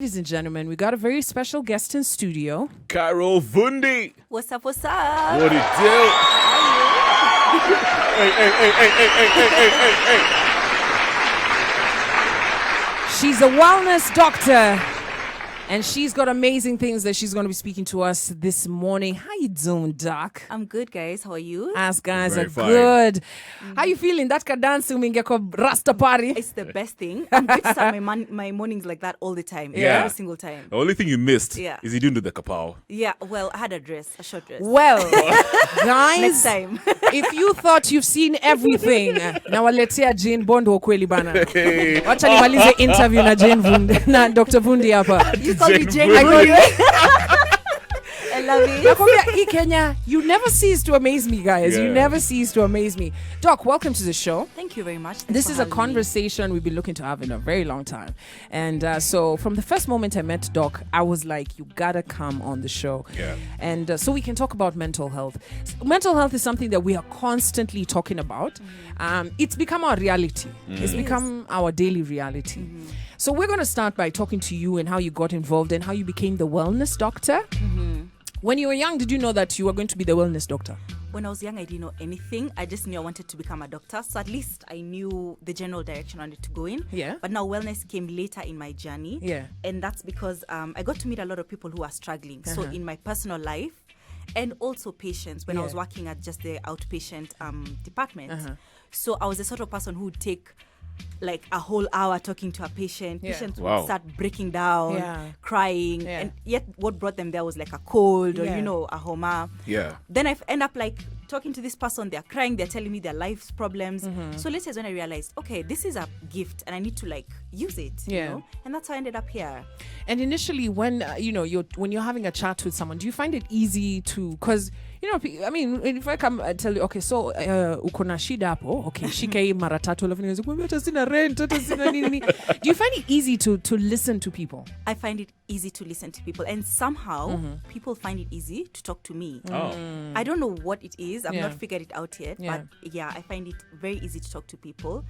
Ladies and gentlemen, we got a very special guest in studio. Carol Vundi. What's up, what's up? What it do? Hey. She's a wellness doctor, and she's got amazing things that she's going to be speaking to us this morning. How you doing, Doc? I'm good, guys. How are you? Us guys Very are fine. good. How you feeling? That ka dance umingeko rasta party. It's the best thing. I'm going to start my mornings like that all the time. Yeah. Every single time. The only thing you missed Yeah. is you didn't do the kapow. Yeah, well, I had a short dress. Well, guys, Next time. if you thought you've seen everything, now waletea Jane Bondo kweli bana. Hey. Wacha nimalize interview na Jane Vundi, na Dr. Vundi hapa. You call me Jane Jane Vundi. Vundi. I love it. Nakwambia, hii Kenya, you never cease to amaze me, guys. You Yeah. never cease to amaze me. Doc, welcome to the show. Thank you very much. Thanks This for is a having me. conversation we've been looking to have in a very long time. And so from the first moment I met Doc, I was like, you gotta come on the show. Yeah. And so we can talk about mental health. Mental health is something that we are constantly talking about. It's become our reality. It's become our daily reality. So we're going to start by talking to you and how you got involved and how you became the wellness doctor. When you were young, did you know that you were going to be the wellness doctor? When I was young, I didn't know anything. I just knew I wanted to become a doctor. So at least I knew the general direction I wanted to go in. Yeah. But now wellness came later in my journey. Yeah. And that's because I got to meet a lot of people who are struggling. So in my personal life and also patients when I was Yeah. working at just the outpatient department. So I was the sort of person who would take like a whole hour talking to a patient. Yeah. Patients Wow. would start breaking down, Yeah. crying. Yeah. And yet what brought them there was like a cold or, Yeah. a homa. Yeah. Then I end up like talking to this person, they're crying, they're telling me their life's problems. So later is when I realized, okay, this is a gift and I need to like use it, Yeah. you know? And that's how I ended up here. And initially, when when you're having a chat with someone, do you find it easy to? Because I mean, if I come and tell you, okay, so uko na shida hapo, okay, shika hii mara tatu, alafu niweze kuambia hata sina rent, hata sina nini. Do you find it easy to listen to people? I find it easy to listen to people and somehow people find it easy to talk to me. Oh. I don't know what it is. I've Yeah. not figured it out yet. Yeah. But yeah, I find it very easy to talk to people.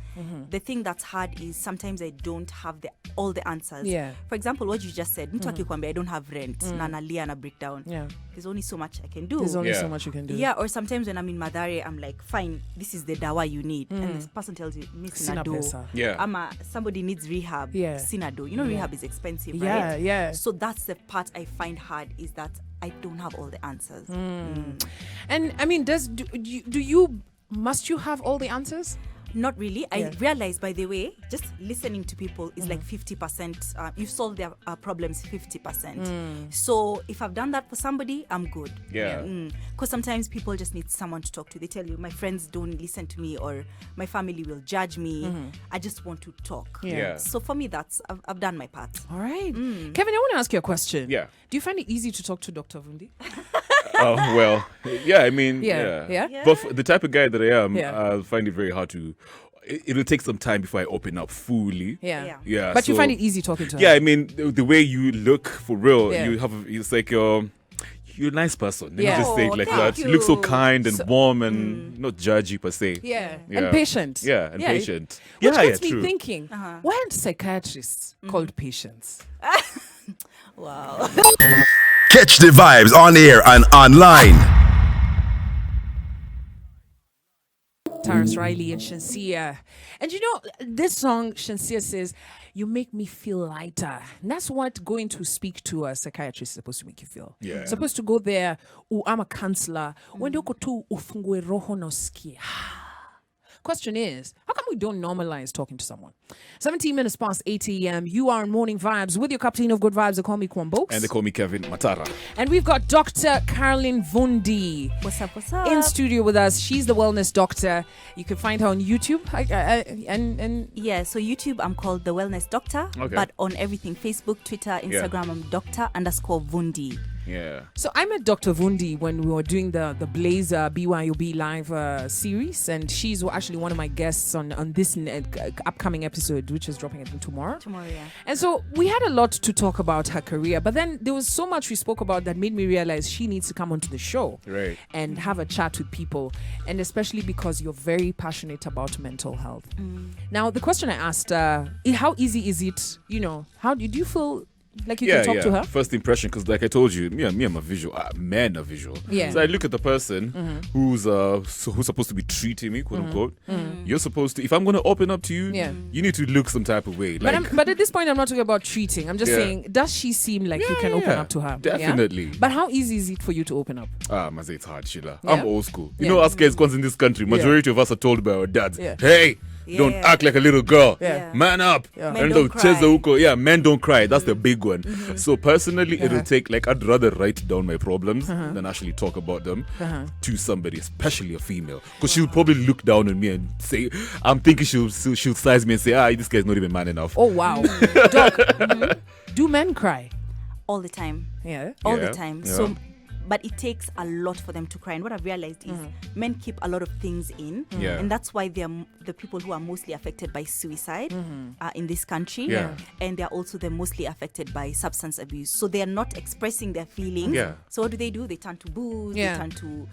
The thing that's hard is sometimes I don't have all the answers. Yeah. For example, what you just said, mtu akikwambia I don't have rent, na nalia na breakdown. Yeah. There's only so much I can do. There's only Yeah. so much you can do. Yeah, or sometimes when I'm in Madare, I'm like, fine, this is the dawa you need. And this person tells you, Sina sina do. pesa. Yeah. Somebody needs rehab. Yeah. Sina do. You know, rehab is expensive, Yeah, right? yeah. So that's the part I find hard is that I don't have all the answers. And I mean, must you have all the answers? Not really. Yeah. I realized, by the way, just listening to people is like 50%. You've solved their problems 50%. So if I've done that for somebody, I'm good. Yeah. Because sometimes people just need someone to talk to. They tell you, my friends don't listen to me or my family will judge me. I just want to talk. Yeah. So for me, I've done my part. All right. Kevin, I want to ask you a question. Yeah. Do you find it easy to talk to Dr. Vundi? Oh, well, yeah, I mean, Yeah. Yeah. But for the type of guy that I am, Yeah. I find it very hard to. It'll take some time before I open up fully. Yeah. Yeah. But you so- find it easy talking to her? Yeah, I mean, the way you look for real, Yeah. it's like you're a nice person. Let me Yeah. just say it Oh, like thank that. You look so you. kind and warm and not judgy per se. Yeah. Yeah. And patient. Yeah, and patient. Which yeah, gets yeah, me true. thinking, why aren't psychiatrists called patients? Wow. Catch the vibes on air and online. Terrence Riley and Shansia. And this song, Shansia says, you make me feel lighter. And that's what going to speak to a psychiatrist is supposed to make you feel. Yeah. Supposed to go there, I'm a counselor. When you go to ufungue roho na usikie. Question is, how come we don't normalize talking to someone? 17 minutes past 8 a.m. You are on Morning Vibes with your captain of good vibes. They call me Kwambox. And they call me Kevin Matara. And we've got Dr. Caroline Vundi What's up? What's up? in studio with us. She's the wellness doctor. You can find her on YouTube. And Yeah, so YouTube, I'm called The Wellness Doctor. Okay. But on everything, Facebook, Twitter, Instagram, I'm Dr_Vundi. Yeah. so I met Dr. Vundi when we were doing the Blaze BYOB live series, and she's actually one of my guests on this upcoming episode, which is dropping I think tomorrow. Tomorrow, yeah. And so we had a lot to talk about her career, but then there was so much we spoke about that made me realize she needs to come onto the show Right. and have a chat with people, and especially because you're very passionate about mental health. Now, the question I asked, how easy is it, how do you feel Like you can talk to her? First impression, because like I told you, me, I'm a visual. Men are visual. Yeah. So I look at the person who's supposed to be treating me, quote unquote. You're supposed to. If I'm going to open up to you, you need to look some type of way. Like, But at this point, I'm not talking about treating. I'm just saying, does she seem like you can open up to her? Definitely. Yeah? But how easy is it for you to open up? I say it's hard, Sheila. Yeah. I'm old school. You know, us guys, once in this country, majority of us are told by our dads, Yeah. hey, don't act like a little girl. Yeah. Man up. Men And don't cry. men don't cry. That's the big one. So personally, it'll take, like, I'd rather write down my problems than actually talk about them to somebody, especially a female. Because she'll probably look down on me and say, I'm thinking she'll size me and say, this guy's not even man enough. Oh, wow. Doc, do men cry? All the time. Yeah. All Yeah, the time. yeah. So, but it takes a lot for them to cry. And what I've realized is men keep a lot of things in. Yeah. And that's why they're the people who are mostly affected by suicide in this country. Yeah. And they're also the mostly affected by substance abuse. So they're not expressing their feelings. Yeah. So what do? They turn to booze, Yeah. they turn to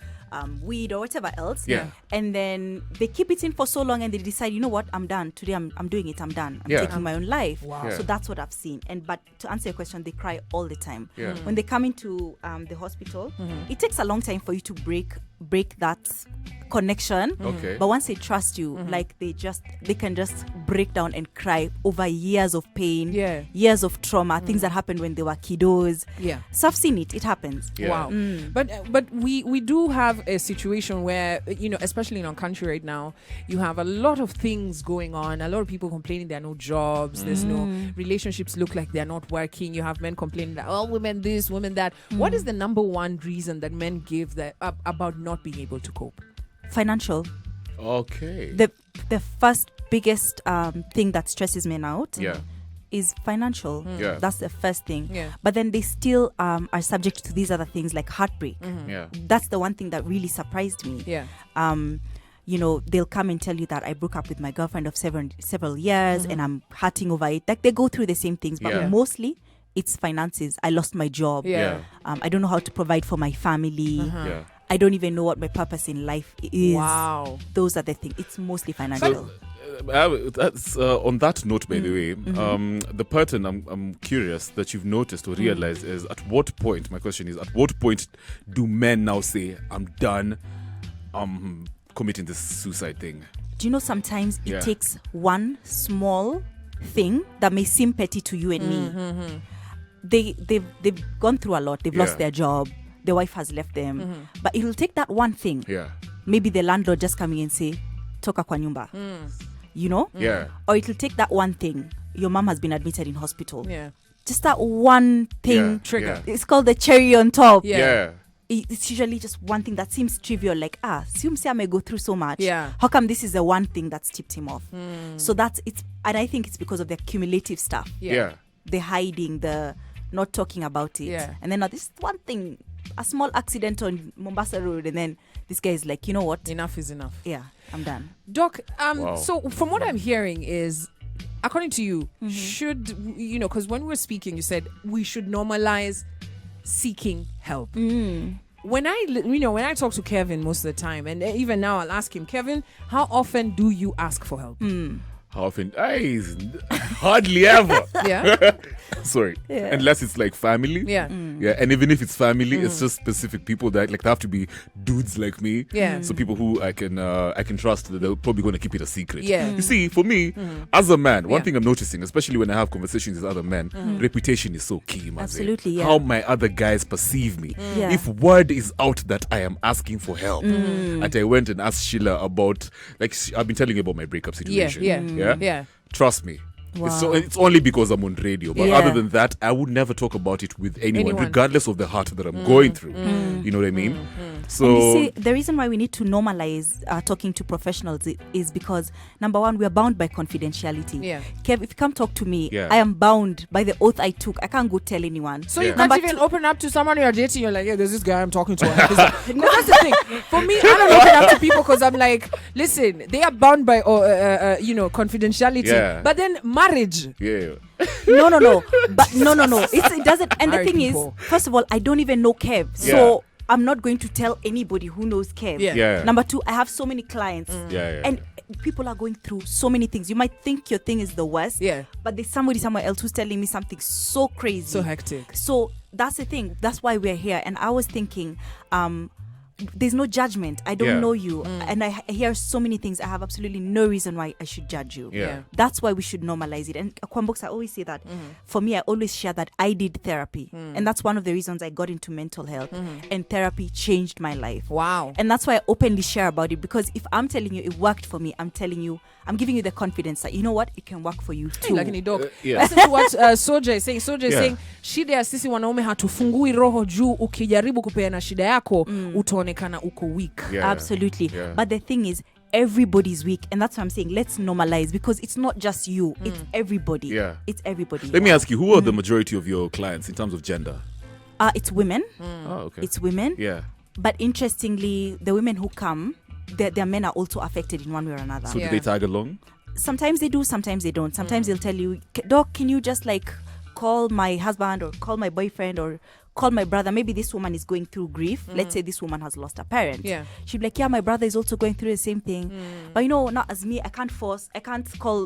weed or whatever else. Yeah. And then they keep it in for so long and they decide, you know what, I'm done. Today I'm doing it, I'm done. I'm Yeah. taking my own life. Wow. Yeah. So that's what I've seen. But to answer your question, they cry all the time. Yeah. When they come into the hospital, it takes a long time for you to break that connection. Okay. But once they trust you, like they can just break down and cry over years of pain, Yeah. years of trauma, things that happened when they were kiddos. Yeah. So I've seen it happens. Yeah. Wow. But we do have a situation where, you know, especially in our country right now, you have a lot of things going on. A lot of people complaining there are no jobs. There's no relationships look like they're not working. You have men complaining that, oh, women this, women that. What is the number one reason that men give that about not being able to cope? Financial. Okay. The first biggest thing that stresses men out Yeah. is financial. Yeah. That's the first thing. Yeah. But then they still are subject to these other things like heartbreak. Yeah. That's the one thing that really surprised me. Yeah. You know, they'll come and tell you that I broke up with my girlfriend of several years and I'm hurting over it. Like they go through the same things, but Yeah. mostly it's finances. I lost my job. Yeah. I don't know how to provide for my family. Yeah. I don't even know what my purpose in life is. Wow. Those are the things. It's mostly financial. So that's on that note, by the way, the pattern I'm curious that you've noticed or realized is at what point, my question is, at what point do men now say, I'm done, I'm committing this suicide thing? Do you know sometimes Yeah. it takes one small thing that may seem petty to you and me. They've gone through a lot. They've lost Yeah. their job. Their wife has left them. But it'll take that one thing. Yeah. Maybe the landlord just coming and say, toka kwa nyumba. You know? Yeah. Or it'll take that one thing. Your mom has been admitted in hospital. Yeah. Just that one thing. Yeah. Trigger. Yeah. It's called the cherry on top. Yeah. Yeah. It's usually just one thing that seems trivial, like I may go through so much. Yeah. How come this is the one thing that's tipped him off? So and I think it's because of the cumulative stuff. Yeah. The hiding, the not talking about it. Yeah. And then now this one thing, a small accident on Mombasa Road, and then this guy is like, you know what? Enough is enough. Yeah, I'm done. Doc, Wow. so from what I'm hearing is, according to you, should, you know, because when we were speaking, you said we should normalize seeking help. When I talk to Kevin most of the time, and even now I'll ask him, Kevin, how often do you ask for help? How often? Hardly ever. Yeah. Sorry. Unless it's like family. Yeah. Yeah. And even if it's family, it's just specific people that like they have to be dudes like me. Yeah. So people who I can trust that they're probably going to keep it a secret. Yeah. You see, for me, as a man, one Yeah. thing I'm noticing, especially when I have conversations with other men, reputation is so key, man. Absolutely, yeah. How my other guys perceive me. Yeah. If word is out that I am asking for help, and I went and asked Sheila about, like, I've been telling you about my breakup situation. Yeah. Trust me. Wow. It's only because I'm on radio. But Yeah. other than that, I would never talk about it with anyone. Regardless of the heart that I'm going through. You know what I mean? So, And you see, the reason why we need to normalize talking to professionals is because, number one, we are bound by confidentiality. Yeah. Kev, if you come talk to me, Yeah. I am bound by the oath I took. I can't go tell anyone. So Yeah. you can't Number even two- open up to someone you're dating. You're like, yeah, there's this guy I'm talking to. Because that's the thing. For me, I don't open up to people because I'm like, listen, they are bound by confidentiality. Yeah. But then marriage. yeah. No. But no. It doesn't. And the Married thing people. is, first of all, I don't even know Kev. So I'm not going to tell anybody who knows Kev. Yeah. Yeah. Number two, I have so many clients. Yeah. And people are going through so many things. You might think your thing is the worst, but there's somebody somewhere else who's telling me something so crazy, so hectic. So that's the thing. That's why we're here. And I was thinking, there's no judgment. I don't know you, and I hear so many things. I have absolutely no reason why I should judge you. That's why we should normalize it. And Kwambox, I always say that. For me, I always share that I did therapy, and that's one of the reasons I got into mental health. And therapy changed my life. Wow. And that's why I openly share about it, because if I'm telling you it worked for me, I'm telling you, I'm giving you the confidence that, you know what, it can work for you too. Like any dog. Listen to what Soja is saying. Soja is saying, shida ya sisi wanaume hatufungui roho juu, ukijaribu kupeana shida yako utaonekana uko weak. Absolutely. But the thing is, everybody's weak, and that's what I'm saying. Let's normalize, because it's not just you, it's everybody. It's everybody. Let me ask you, who are the majority of your clients in terms of gender? It's women. Oh, okay. It's women. Yeah. But interestingly, the women who come, their men are also affected in one way or another. So do they tag along? Sometimes they do, sometimes they don't. Sometimes they'll tell you, Doc, can you just like call my husband or call my boyfriend or call my brother? Maybe this woman is going through grief. Let's say this woman has lost a parent. She'll be like, yeah, my brother is also going through the same thing. But you know, not as me, I can't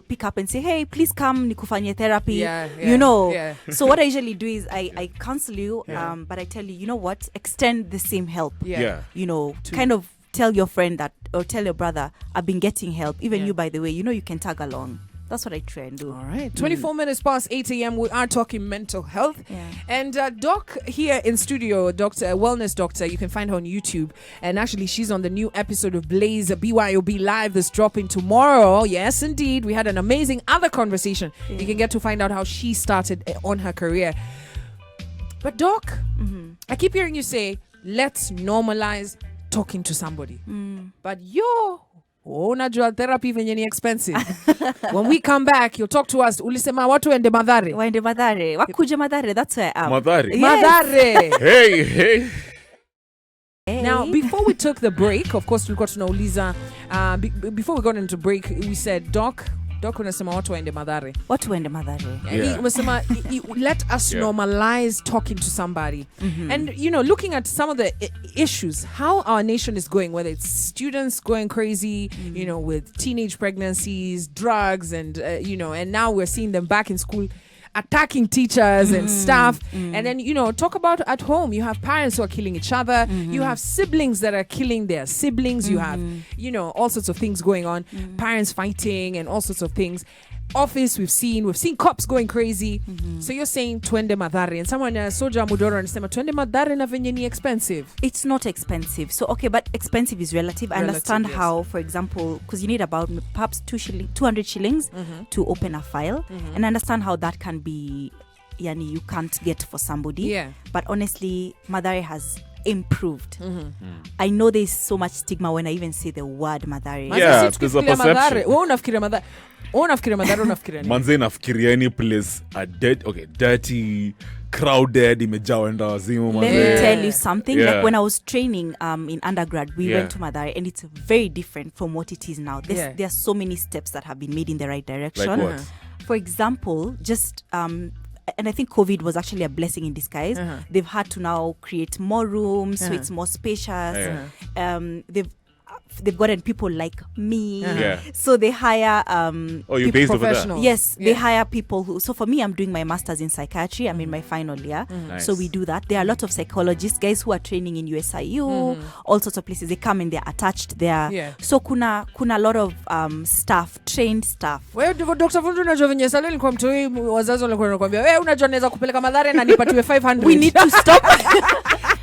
pick up and say, hey, please come nikufanye therapy. You know. So what I usually do is I counsel you, but I tell you, you know what, extend the same help. You know, kind of tell your friend that, or tell your brother, I've been getting help. Even you, by the way, you know, you can tag along. That's what I try and do. All right. 24 minutes past 8 a.m. We are talking mental health. And Doc here in studio, Wellness Doctor, you can find her on YouTube. And actually, she's on the new episode of Blaze BYOB Live that's dropping tomorrow. Yes, indeed. We had an amazing other conversation. You can get to find out how she started on her career. But Doc, I keep hearing you say, let's normalize talking to somebody. But unajua therapy venye ni expensive. When we come back, you'll talk to us. Ulisema watu waende Mathare. Waende Mathare. Wakuje Mathare. That's where I am. Mathare. Yes. Mathare. Hey. Now, before we took the break, of course, we got to know Lisa. Before we got into break, we said, Doc unasema watu waende Mathare. Watu waende Mathare. Unasema, let us normalize talking to somebody. And, you know, looking at some of the issues, how our nation is going, whether it's students going crazy, you know, with teenage pregnancies, drugs, and, you know, and now we're seeing them back in school attacking teachers and staff. And then, you know, talk about at home. You have parents who are killing each other. You have siblings that are killing their siblings. You have, you know, all sorts of things going on. Parents fighting and all sorts of things. Office, we've seen cops going crazy. So you're saying twende Mathare, and someone Soja Mudoro anasema twende Mathare na venye ni expensive. It's not expensive. So okay, but expensive is relative. I understand how, for example, because you need about perhaps 200 shillings to open a file, and I understand how that can be, yani, you can't get for somebody. But honestly, Mathare has improved. I know there's so much stigma when I even say the word Mathare. Yeah, there's a perception. Unafikiria Mathare. Manze nafikiria any place dirty, crowded, imejawa enda wazimu. Let me tell you something. Like when I was training in undergrad, we went to Mathare, and it's very different from what it is now. There are so many steps that have been made in the right direction. Like what? For example, just and I think COVID was actually a blessing in disguise. They've had to now create more rooms, so it's more spacious. They've gotten people like me, so they hire you're based over there? Yes, they hire people who, so for me, I'm doing my master's in psychiatry. I'm in my final year. Nice. So we do that. There are a lot of psychologists, guys who are training in USIU, all sorts of places. They come and they're attached there. So kuna a lot of trained staff. Wewe Dr. Fundu unajua venye sasa nilikuwa mtoi wazazi walikuwa wanakuambia wewe unajua naweza kupeleka Mathare na nipatiwe 500. We need to stop.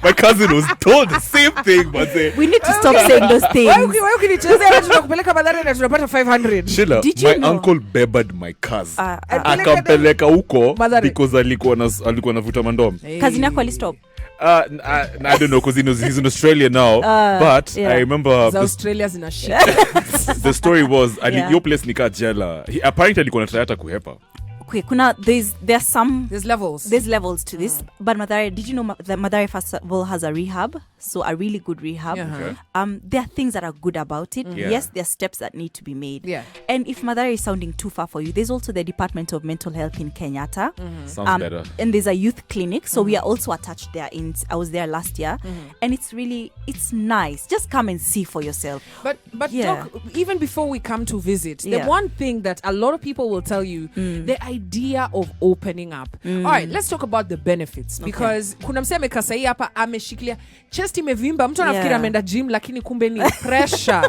My cousin was told the same thing, but we need to stop saying those things. Wewe ukinichezea tunakupeleka Mathare na tunapata 500. Sheila, my uncle bebered my cousin. Akampeleka huko because alikuwa anavuta mandom. Cousin yako alistop. I don't know, because he's in Australia now. But I remember Australia's in a shit. The story was your place nika jela. Apparently alikuwa anataka kuhepa. Okay, there's levels to this. But Mathare, did you know that Mathare first of all has a rehab? So a really good rehab. Okay. There are things that are good about it. Yeah. Yes, there are steps that need to be made. Yeah. And if Mathare is sounding too far for you, there's also the Department of Mental Health in Kenyatta. Sounds better. And there's a youth clinic. So we are also attached there. I was there last year. And it's nice. Just come and see for yourself. But Yeah. Doc, even before we come to visit, the Yeah. one thing that a lot of people will tell you, the idea of opening up. All right, let's talk about the benefits, because kuna msee amekaa sahi hapa ameshikilia chest imevimba, mtu anafikiri ameenda gym lakini kumbe ni pressure.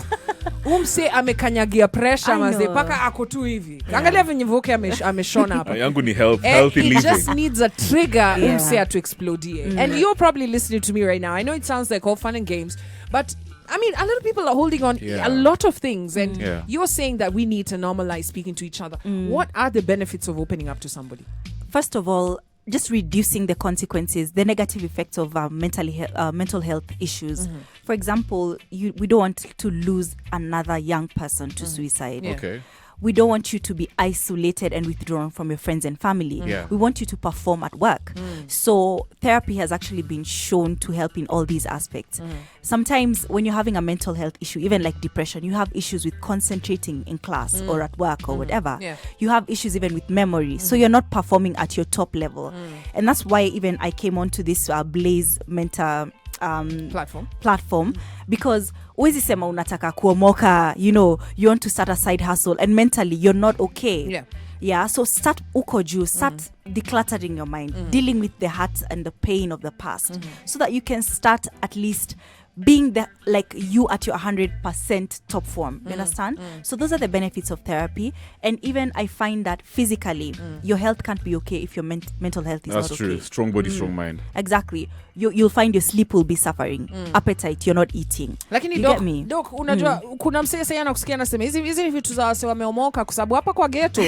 Umse amekanyagia pressure mazee paka ako tu hivi. Angalia venye voke ameshona hapa. Yangu ni healthy living. It just needs a trigger umse to explode. And you're probably listening to me right now. I know it sounds like all fun and games, but I mean, a lot of people are holding on a lot of things, and you're saying that we need to normalize speaking to each other. What are the benefits of opening up to somebody? First of all, just reducing the consequences, the negative effects of mental health issues. For example, we don't want to lose another young person to suicide. Yeah. Okay. We don't want you to be isolated and withdrawn from your friends and family. Yeah. We want you to perform at work. So therapy has actually been shown to help in all these aspects. Sometimes when you're having a mental health issue, even like depression, you have issues with concentrating in class or at work or whatever. Yeah. You have issues even with memory. So you're not performing at your top level. And that's why even I came onto this Blaze mental platform because uwezi sema unataka kuomoka, you want to start a side hustle and mentally you're not okay. So start uko juu, start decluttering your mind, dealing with the hurt and the pain of the past, so that you can start at least being like you at your 100% top form. You understand? So those are the benefits of therapy. And even I find that physically your health can't be okay if your mental health is not okay. That's true. Strong body, strong mind. Exactly. You'll find your sleep will be suffering. Appetite, you're not eating. Lakini you get me? Doc, unajua kuna msee sasa anakusikia anasema hizi vitu za wase wameomoka kwa sababu hapa kwa ghetto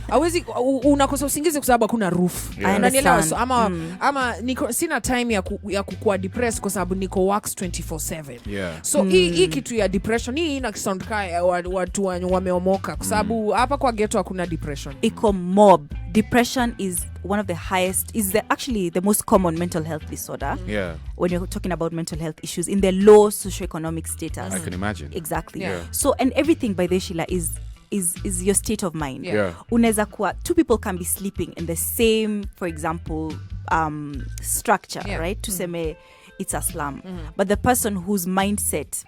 hawezi unakosa usingizi kwa sababu hakuna roof. Unanielewa? So ama niko sina time ya kukua depressed kwa sababu niko works 24/7. So hii kitu ya depression hii ina sound kaya watu wameomoka kwa sababu hapa kwa ghetto hakuna depression. Iko mob. Depression is one of the highest, actually the most common mental health disorder. When you're talking about mental health issues in the low socioeconomic status. I can imagine. Exactly. So, and everything by the Sheila is your state of mind. Unaweza kuwa two people can be sleeping in the same, for example, structure, right? Tuseme it's a slum. But the person whose mindset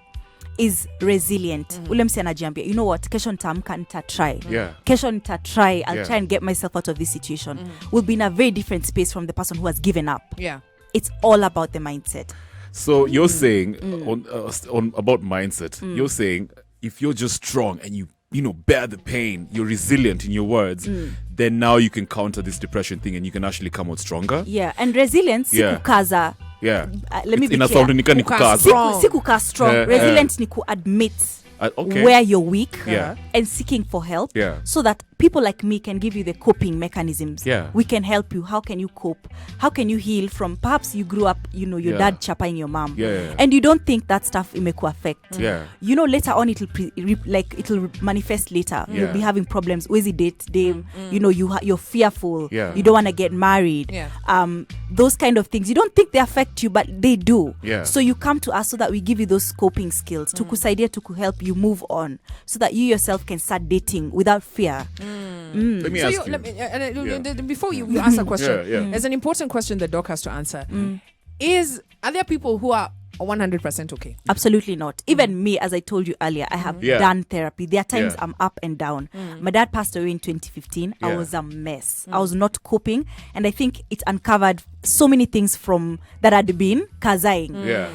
is resilient. Ule msi anajiambia, you know what, kesho nitaamka nitatry. Kesho nitatry, I'll try and get myself out of this situation. Will be in a very different space from the person who has given up. It's all about the mindset. So you're saying on about mindset, you're saying if you're just strong and you bear the pain, you're resilient in your words, then now you can counter this depression thing and you can actually come out stronger. And resilience kukaza. Let me be clear. Sikukaa strong. Resilient ni ku-admit where you're weak and seeking for help so that people like me can give you the coping mechanisms. We can help you. How can you cope? How can you heal from perhaps you grew up, your dad chapaing your mom and you don't think that stuff imeku affect. Later on it'll manifest later. You'll be having problems. Wezi date them. You're fearful. You don't want to get married. Those kind of things. You don't think they affect you, but they do. So you come to us so that we give you those coping skills to kusaidia to help you move on so that you yourself can start dating without fear. Let me ask you. Before you answer a question, there's an important question that Doc has to answer. Are there people who are 100% okay? Absolutely not. Even me, as I told you earlier, I have done therapy. There are times I'm up and down. My dad passed away in 2015. I was a mess. I was not coping, and I think it uncovered so many things from that had been kazaing.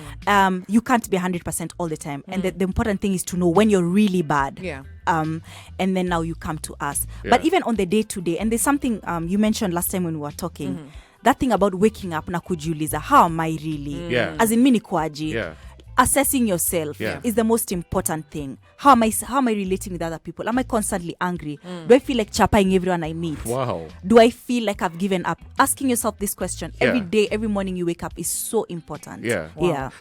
You can't be 100% all the time, and the important thing is to know when you're really bad. And then now you come to us. But even on the day-to-day, and there's something you mentioned last time when we were talking, that thing about waking up na kujiuliza, how am I really? As in mini kwaji. Assessing yourself is the most important thing. How am I relating with other people? Am I constantly angry? Do I feel like chapaing everyone I meet? Wow. Do I feel like I've given up? Asking yourself this question every day, every morning you wake up is so important.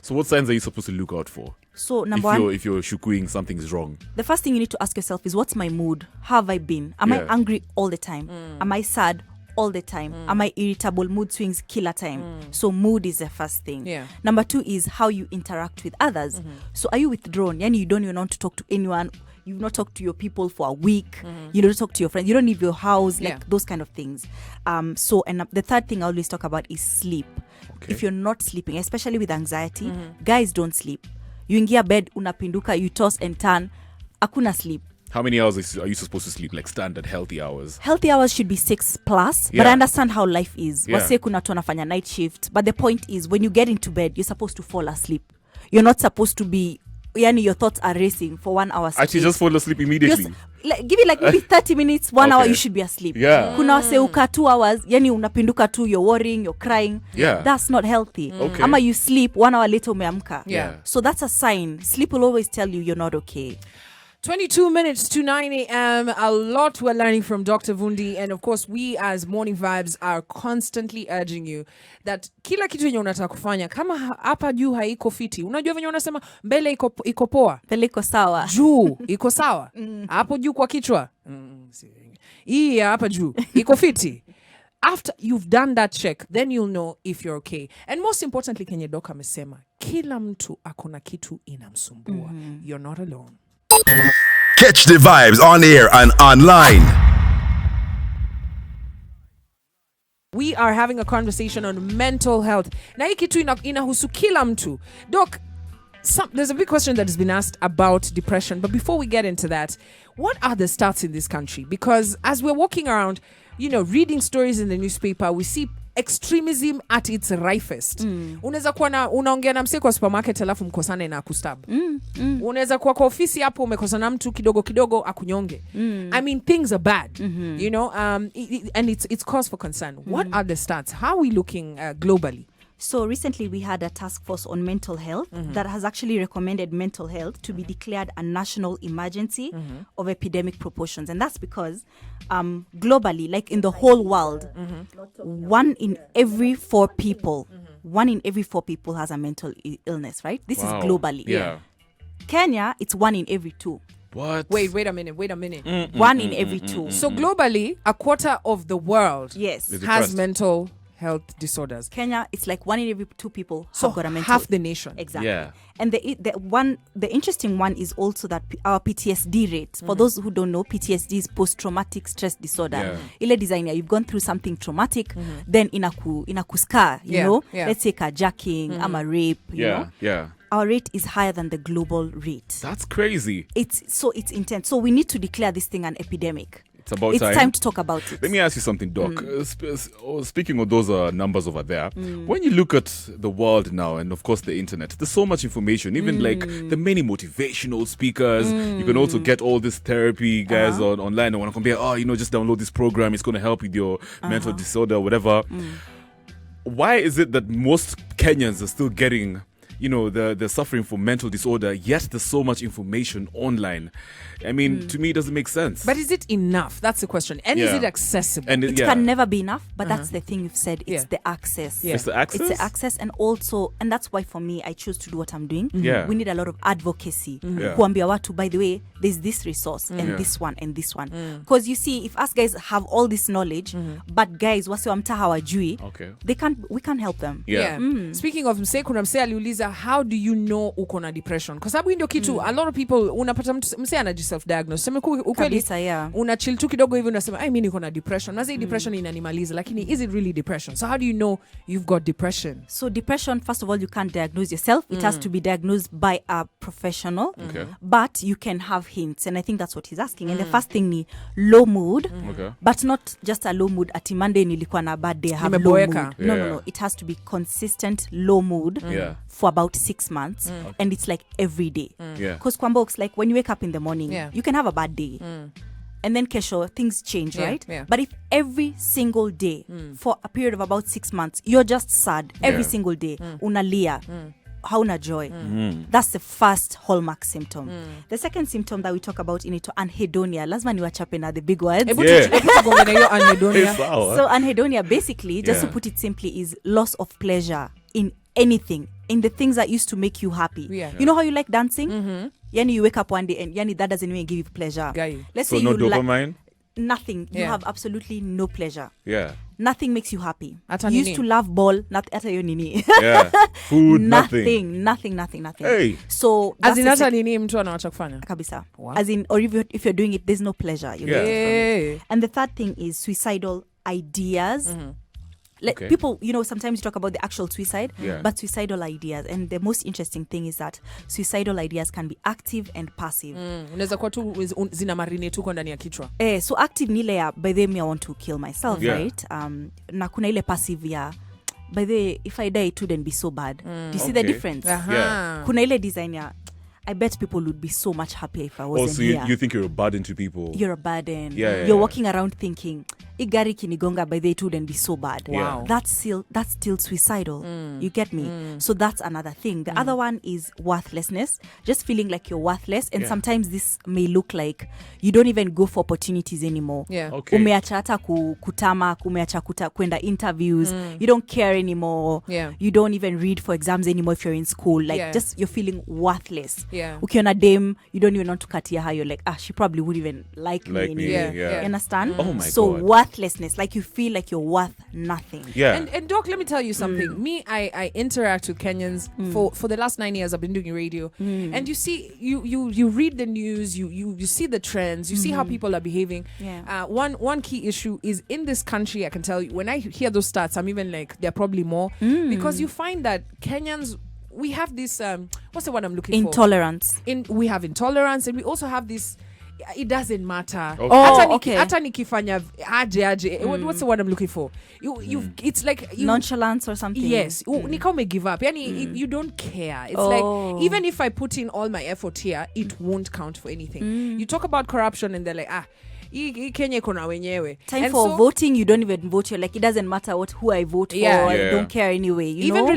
So what signs are you supposed to look out for? So number one, if you're shukuing, something's wrong. the first thing you need to ask yourself is, what's my mood? How have I been? Am I angry all the time? Am I sad all the time? Am I irritable? Mood swings killer time. So mood is the first thing. Number two is how you interact with others. So are you withdrawn? Yani you don't even want to talk to anyone. You've not talked to your people for a week. You don't talk to your friends. You don't leave your house. Like those kind of things. So and the third thing I always talk about is sleep. If you're not sleeping, especially with anxiety, guys don't sleep. You ingia bed, unapinduka, you toss and turn, akuna sleep. How many hours are you supposed to sleep? Like standard healthy hours? Healthy hours should be 6+, but I understand how life is. Wase kuna tu anafanya night shift, but the point is when you get into bed, you're supposed to fall asleep. You're not supposed to be, yani your thoughts are racing for 1 hour straight. Actually, just fall asleep immediately. Give it like maybe 30 minutes, 1 hour, you should be asleep. Kuna wase uka 2 hours, yani unapinduka tu, you're worrying, you're crying. That's not healthy. Ama you sleep, 1 hour later umeamka. So that's a sign. Sleep will always tell you you're not okay. 22 minutes to 9 a.m. A lot we're learning from Dr. Vundi. And of course, we as Morning Vibes are constantly urging you that kila kitu yenye unataka kufanya, kama hapa juu haiko fiti. Unajua venye unasema mbele iko poa. Mbele iko sawa. Juu iko sawa. Hapo juu kwa kichwa. Hii hapa juu iko fiti. After you've done that check, then you'll know if you're okay. And most importantly, kenye doc amesema, kila mtu akona kitu inamsumbua. You're not alone. Catch the vibes on air and online. We are having a conversation on mental health. Na hii kitu inahusu kila mtu. Doc, there's a big question that has been asked about depression. But before we get into that, what are the stats in this country? Because as we're walking around, reading stories in the newspaper, we see extremism at its rifest. Unaweza kuwa unaongea na msee kwa supermarket alafu mkosane na akustab. Unaweza kuwa kwa ofisi hapo umekosana mtu kidogo akunyonge. I mean, things are bad. And it's cause for concern. What are the stats? How are we looking globally? So recently we had a task force on mental health that has actually recommended mental health to be declared a national emergency of epidemic proportions. And that's because globally, like in the whole world, 1 in every 4 people, 1 in every 4 people has a mental illness, right? This is globally. Kenya, it's 1 in every 2. What? Wait a minute. 1 in every 2. So globally, a quarter of the world has mental health disorders. Kenya, it's like 1 in every 2 people have got a mental. Half the nation. Exactly. And the interesting one is also that our Ptsd rates. For those who don't know, PTSD is post-traumatic stress disorder. Ile designer, you've gone through something traumatic, then inakuscar, you know. Let's say carjacking, a rape, you know. Our rate is higher than the global rate. That's crazy. It's intense. So we need to declare this thing an epidemic. It's time to talk about it. Let me ask you something, Doc. Speaking of those numbers over there, when you look at the world now, and of course the internet, there's so much information, even like the many motivational speakers. You can also get all this therapy guys online and want to compare, just download this program, it's going to help with your mental disorder, whatever. Why is it that most Kenyans are still getting they're suffering from mental disorder, yet there's so much information online? I mean, to me, it doesn't make sense. But is it enough? That's the question. And is it accessible? And it can never be enough, but that's the thing you've said. It's the access. It's the access? It's the access, and that's why for me, I choose to do what I'm doing. We need a lot of advocacy. Kuambia watu, by the way, there's this resource and this one and this one. Because you see, if us guys have all this knowledge, but guys, wasi wa mtaa hawajui, we can't help them. Speaking of msee, kuna msee aliuliza, how do you know uko na depression? Kwa sababu ndio kitu, a lot of people, unapata msee self-diagnose. Sema ukweli, una chill tu kidogo hivi unasema, mimi niko na depression. Mazi depression inanimaliza, lakini is it really depression? So how do you know you've got depression? So depression, first of all, you can't diagnose yourself. It has to be diagnosed by a professional. But you can have hints, and I think that's what he's asking. And the first thing ni low mood, but not just a low mood. Ati Monday nilikuwa na bad day, I have low mood. No. It has to be consistent low mood for about 6 months, and it's like every day. Because Kwambox, like when you wake up in the morning, you can have a bad day. And then kesho, things change, right? But if every single day, for a period of about 6 months, you're just sad every single day, unalia, hauna joy, that's the first hallmark symptom. The second symptom that we talk about in it, anhedonia. Lazima niwachape na the big words. So anhedonia, basically, just to put it simply, is loss of pleasure in anything in the things that used to make you happy. Yeah. You know how you like dancing? Yani you wake up one day and yani that doesn't even give you pleasure. Guy. Let's So say no you dopamine? nothing. You Yeah. have absolutely no pleasure. Yeah. Nothing makes you happy. Ata You used nini? to love ball, not ata yo nini. Yeah. Food, nothing. nothing. Hey. So As that's in the hata nini mtu anawacha kufanya. kabisa. Wow. As in, or if you're doing it, there's no pleasure. You Yeah. get it from it. Yeah. And the third thing is suicidal ideas. Okay. People, sometimes you talk about the actual suicide, Yeah. but suicidal ideas. And the most interesting thing is that suicidal ideas can be active and passive. Unaweza kuwa tu zina marinate huko ndani ya kichwa. So active ni ile ya, by the way, I want to kill myself, Yeah. right? Na kuna ile passive ya, by the way, if I die, it wouldn't be so bad. Do you see the Okay. difference? Yeah. Kuna ile design ya, I bet people would be so much happier if I wasn't Also, here. you think you're a burden to people. You're a burden. Yeah. You're walking around thinking, igari kinigonga, by the way, it wouldn't be so bad. Wow. That's still suicidal. You get me? So that's another thing. The other one is worthlessness. Just feeling like you're worthless. And sometimes this may look like you don't even go for opportunities anymore. Yeah. Okay. Umeacha hata kutama, umeacha kwenda interviews. You don't care anymore. Yeah. You don't even read for exams anymore if you're in school. Like just you're feeling worthless. Yeah. Ukiona dame, you don't even want to cut your hair. You're like, she probably wouldn't even like me anyway. Yeah. You understand? Oh my so God. worthlessness, like you feel like you're worth nothing. Yeah. And Doc, let me tell you something. Me, I interact with Kenyans for the last 9 years. I've been doing radio, and you see, you read the news, you see the trends, you see how people are behaving. Yeah. One key issue is in this country. I can tell you, when I hear those stats, I'm even like, there are probably more because you find that Kenyans, we have this what's the word I'm looking for? Intolerance. We have intolerance, and we also have this. It doesn't matter. Okay. Okay. Hata nikifanya aje. What's the word I'm looking for? It's like Nonchalance or something. Yes, ni kama ume give up. Yani you don't care. It's like even if I put in all my effort here, it won't count for anything. You talk about corruption and they're like, hii Kenya iko na wenyewe. Time And for so, voting, you don't even vote. You're like, it doesn't matter who I vote for. I don't care anyway. You know?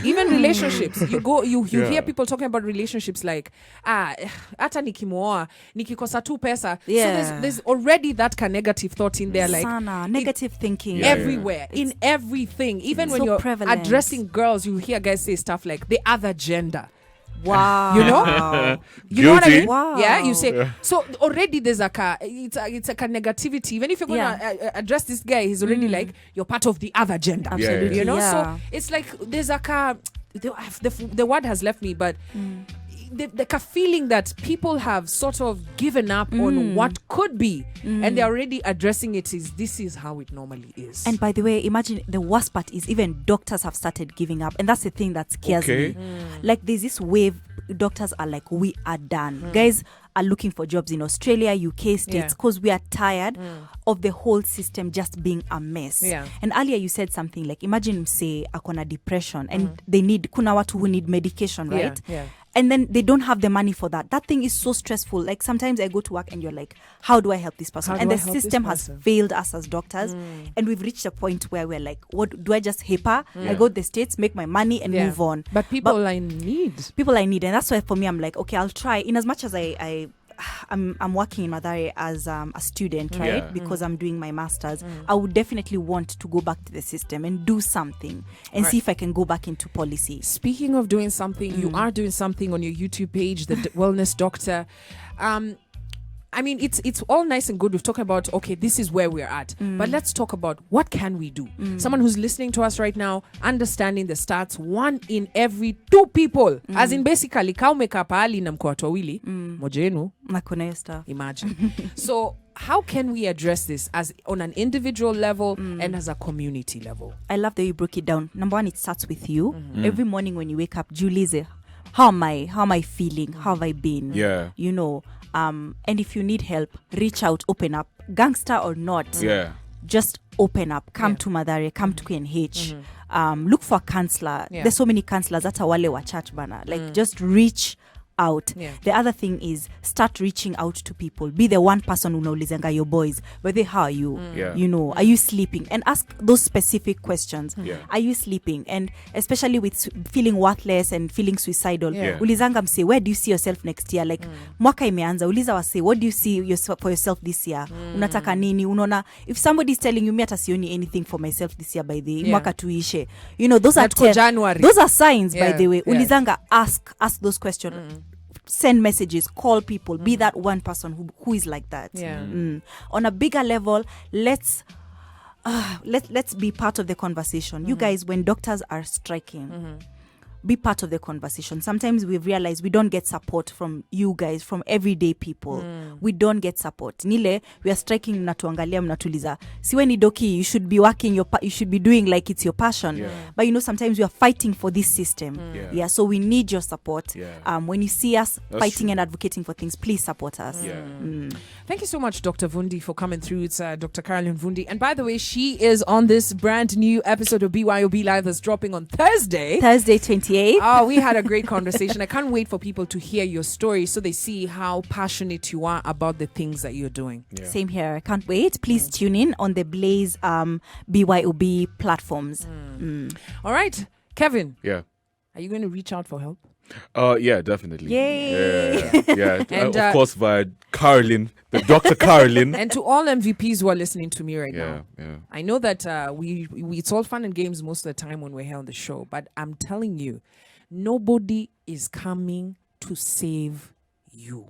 Even relationships. You go, you hear people talking about relationships like, hata nikimwoa, nikikosa tu pesa. Yeah. So there's already that kind of negative thought in there, like Sana, negative thinking. everywhere, in everything. Even when so you're prevalent. addressing girls, you hear guys say stuff like the other gender. Wow. You know? You know what I Guilty. mean? Wow. Yeah, you say. So already there's it's a negativity. Even if you're going to address this guy, he's already like, you're part of the other gender. Absolutely. You know? Yeah. So it's like there's the word has left me, but the feeling that people have sort of given up on what could be, and they're already addressing it this is how it normally is. And by the way, imagine the worst part is even doctors have started giving up. And that's the thing that scares me. Like there's this wave, doctors are like, we are done. Guys are looking for jobs in Australia, UK, States, because we are tired of the whole system just being a mess. Yeah. And earlier you said something like, imagine say akona depression and they need, kuna watu who need medication, right? Yeah. And then they don't have the money for that. That thing is so stressful. Like sometimes I go to work and you're like, how do I help this person? And the system has failed us as doctors. And we've reached a point where we're like, what do I just HIPAA? I go to the States, make my money and move on. But people I need. People I need. And that's why for me, I'm like, okay, I'll try. In as much as I'm working in Mathare as a student, right? Yeah. Because I'm doing my master's. I would definitely want to go back to the system and do something and see if I can go back into policy. Speaking of doing something, you are doing something on your YouTube page, the Wellness Doctor. I mean, it's all nice and good. We've talked about, okay, this is where we're at. But let's talk about what can we do? Someone who's listening to us right now, understanding the stats, 1 in every 2 people. As in basically, ka umeka pahali na mko watu wawili, moja yenu, Na kuna hiyo stuff. imagine. So how can we address this as on an individual level and as a community level? I love that you broke it down. Number one, it starts with you. Every morning when you wake up, Julie, how am I feeling? How have I been? Yeah. You know, and if you need help, reach out, open up. Gangster or not, just open up. Come to Mathare, come to KNH. Look for a counselor. There's so many counselors. That's a wale wa church bana. Like just reach out. The other thing is start reaching out to people. Be the one person unaulizanga your boys, but how are you? You know, are you sleeping? And ask those specific questions. Are you sleeping? And especially with feeling worthless and feeling suicidal, ulizanga mse, where do you see yourself next year? Like mwaka imeanza, uliza wase, what do you see for yourself this year? Unataka nini? Unona, if somebody is telling you me ata sioni anything for myself this year, by the mwaka tuishe, you know, those are signs, by the way. Ulizanga, ask those questions. Send messages, call people, be that one person who is like that. On a bigger level, let's be part of the conversation. You guys, when doctors are striking, be part of the conversation. Sometimes we've realized we don't get support from you guys, from everyday people. We don't get support. Nile, we are striking, mnatuangalia, mnatuliza. Siwe ni doki, you should be working, you should be doing like it's your passion. But you know, sometimes we are fighting for this system. So we need your support. When you see us fighting and advocating for things, please support us. Thank you so much, Dr. Vundi, for coming through. It's Dr. Caroline Vundi. And by the way, she is on this brand new episode of BYOB Live that's dropping on Thursday 28th. Oh, we had a great conversation. I can't wait for people to hear your story so they see how passionate you are about the things that you're doing. Same here. I can't wait. Please tune in on the Blaze BYOB platforms. All right. Kevin. Yeah. Are you going to reach out for help? Yeah, definitely. Yay! And, of course, via Caroline, the Dr. Caroline. And to all MVPs who are listening to me right now, yeah. I know that we it's all fun and games most of the time when we're here on the show, but I'm telling you, nobody is coming to save you.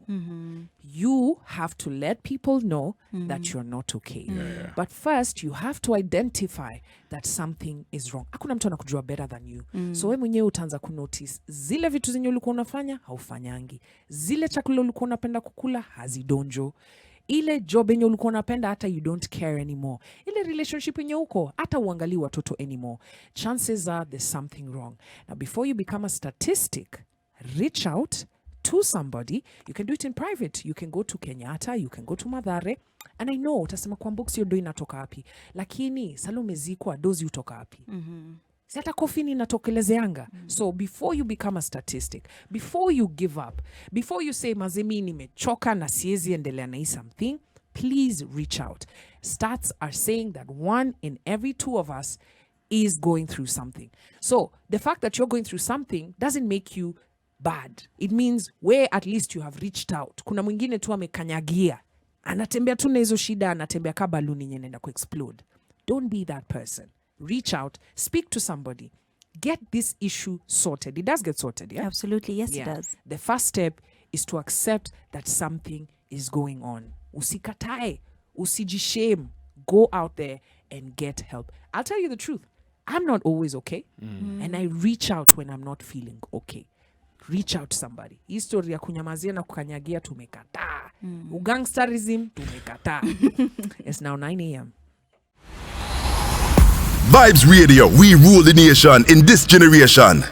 You have to let people know that you're not okay. But first, you have to identify that something is wrong. Hakuna mtu anakujua better than you. So wewe mwenyewe utaanza kunotice zile vitu zenye ulikuwa unafanya haufanyangi. Zile chakula ulikuwa unapenda kukula hazidonjo. Ile job yenye ulikuwa unapenda hata you don't care anymore. Ile relationship yenye uko hata uangalii watoto anymore. Chances are there's something wrong. Now before you become a statistic, reach out to somebody. You can do it in private. You can go to Kenyatta, you can go to Mathare. And I know utasema Kwambox you're doing natoka hapi. Lakini Salome zikwa dozi utoka hapi. Si hata kofini inatokelezeanga. So before you become a statistic, before you give up, before you say mazemi nimechoka na siezi endelea na something, please reach out. Stats are saying that 1 in every 2 of us is going through something. So the fact that you're going through something doesn't make you bad. It means where at least you have reached out. Kuna mwingine tu amekanyagia. Anatembea tu na hizo shida, anatembea ka baluni yenye inaenda kuexplode. Don't be that person. Reach out, speak to somebody. Get this issue sorted. It does get sorted, yeah? Absolutely, yes, it does. The first step is to accept that something is going on. Usikatae, usijishame. Go out there and get help. I'll tell you the truth. I'm not always okay. And I reach out when I'm not feeling okay. Reach out to somebody. History ya kunyamazia na kukanyagia tumekataa. Ugangsterism tumekataa. It's now 9 a.m. Vibes Radio, we rule the nation in this generation.